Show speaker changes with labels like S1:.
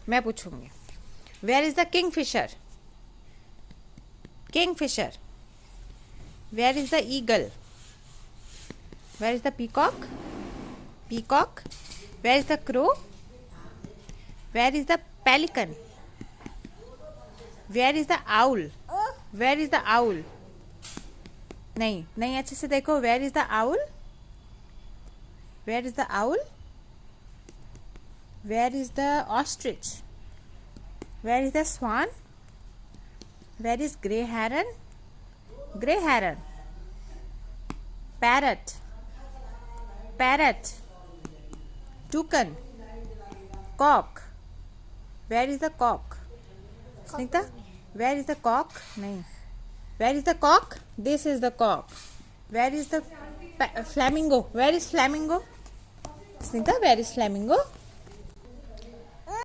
S1: मैं पूछूंगी. Where is the kingfisher? Kingfisher. Where is the eagle? Where is the peacock? Peacock. Where is the crow? Where is the pelican? Where is the owl? Where is the owl? नहीं नहीं, अच्छे से देखो. Where is the owl? Where is the owl? Where is the ostrich? Where is the swan? Where is grey heron? Grey heron. Parrot. Parrot. Toucan. Cock. Where is the cock? Snigdha, where is the cock? नहीं. Where is the cock? This is the cock. Where is the flamingo? Where is flamingo? Snigdha, where is flamingo?